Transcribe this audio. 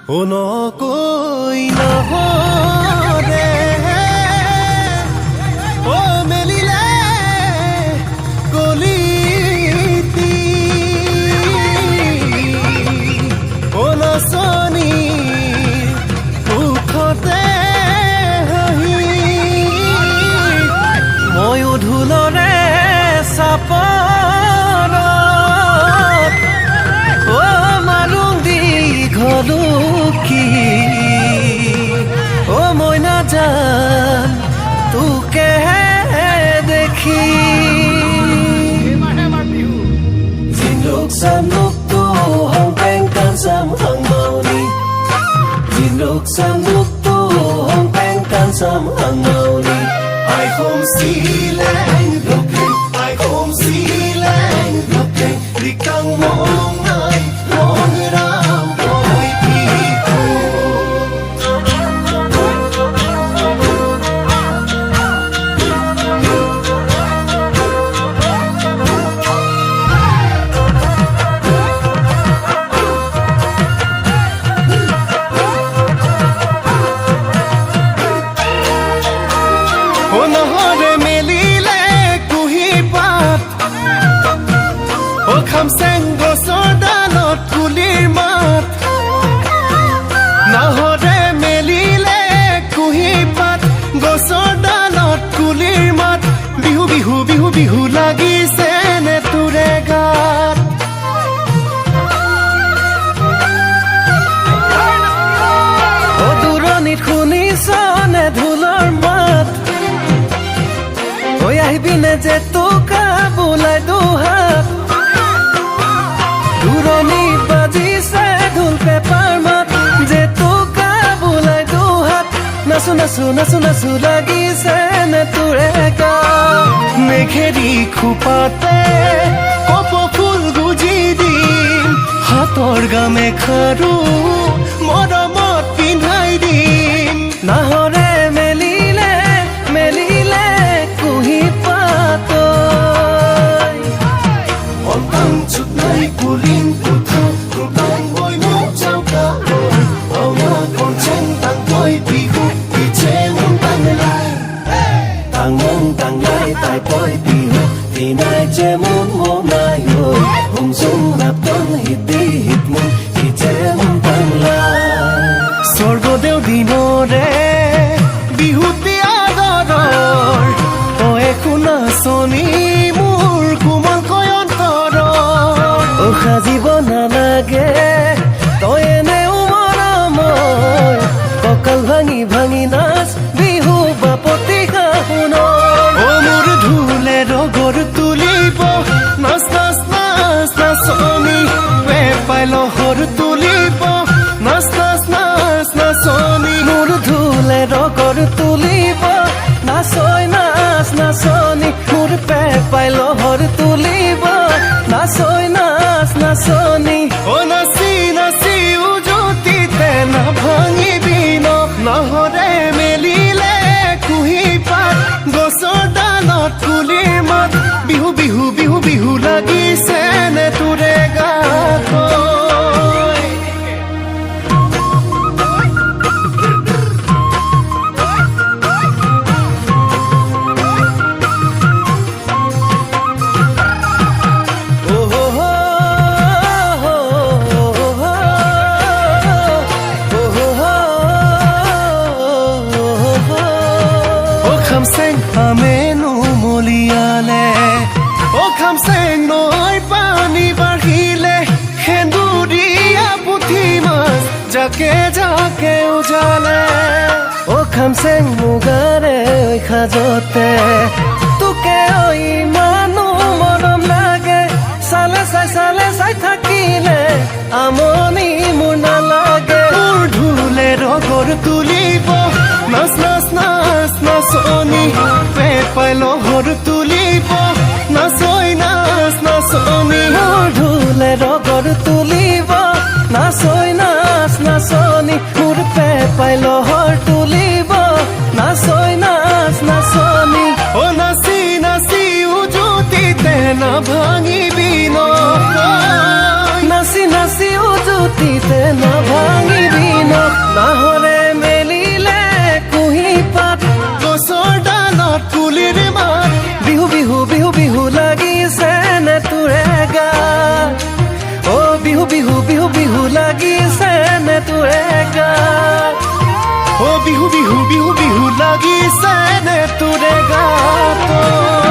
ও নকৈ নহৰে ও মেলিলে কলিতি ও নাচনি মুখতে হাঁহি ময়ো ঢোলৰে চাপৰত ও মাৰুং দীঘলুকি ও মই নাজান তোকেহে দেখি Jinluk samluk tu hong peng kan sam hang mau ni Jinluk samluk tu hong peng kan sam hang mau ni Ai home si leng looking Ai home si leng looking Di kang mong nai mong rao boy piku নহৰে মেলিলে কুহি পাত ও খামচেং গছৰ ডালত কুলিৰ মাত নহৰে মেলিলে কুহি পাত গছৰ ডালত কুলিৰ মাত বিহু বিহু বিহু বিহু লাগিছে নে তোৰে গাত ও দূৰণিত শুনিছনে ঢোলৰ মাত ঐ আহিবিনে যে তোকা বোলাই দুহাত দূৰণিত বাজিছে ঢোল পেপাৰ মাত যে তোকা বোলাই দুহাত নাচো নাচো নাচো নাচো লাগিছে নে তোৰে গাত মেঘেৰি খোপাতে কপ ফুল গুজি দিম হাতৰ গামেখাৰু মৰমত পিন্ধাই দিম নাহৰে মেলিলে মেলিলে কুহি পাতৈ অন্তং চুকনাই কুলিং কুথা কুবাং বই মোক চাওকা অমা কনচেং তাং বই বিহু ইছে মন তাংলাই তাই বই বিহু তিনাই যে মন মনাই হৈ হুম জুম নাপন হিদি হিতমন ইছে মন তাংলাই স্বৰ্গদেউ দিনৰে বিহুতি আদৰৰ তই শুনা চনি মোৰ কোমল কয়ন্তৰৰ ও সাজিব নালাগে তই এনেও মৰমৰ কঁকাল ভাঙি ভাঙি নাচ বিহু বাপতি সাহোনৰ ও মোৰ ঢোলে ৰগৰ তুলিব নাচ নাচ নাচ নাচনি পেপাই লহৰ তুলিব নাচ নাচ নাচ নাচনি মোৰ ঢোলে ৰগৰ তুলিব নাচই নাচ নাচনি মোৰ পেপাই লহৰ তুলিব নাচই নাচ নাচনি ও নাচি নাচি উজুতিতে নাভাঙিবি নহৰে মেলিলে কুহি পাত গছৰ ডালত কুলিৰ মাত বিহু বিহু বিহু বিহু লাগিছে নে তোৰে গাত খামচেং আমেনো মলিয়ালে ও খামচেং নৈ পানী বাঢ়িলে সেন্দুৰীয়া পুঠি মাছ জাকে জাকে উজালে ও খামচেং মুগাৰে ঐ সাজতে তোকে ঐ ইমানো মৰম লাগে চালে চাই থাকিলে আমনি মোৰ নালাগে মোৰ ঢোলে ৰগৰ তুলিব নাচ নাচ নাচ নাচনি পেপাই লহৰ তুলিব নাচই নাচ নাচনি মোৰ ঢোলে ৰগৰ তুলিব নাচই নাচ নাচনি মোৰ পেপাই লহৰ তুলিব নাচই নাচ নাচনি ও নাচি নাচি উজুতিতে নাভাঙিবি নাচি নাচি উজুতিতে নাভাঙিবি নাহৰে মেলিলে কুঁহি পাত গছৰ ডালত কুলিৰ মাত বিহু বিহু বিহু বিহু লাগিছে নে তোৰে গাত অ বিহু বিহু বিহু বিহু লাগিছে নে তোৰে গাত অ বিহু বিহু বিহু বিহু লাগিছে নে তোৰে গাত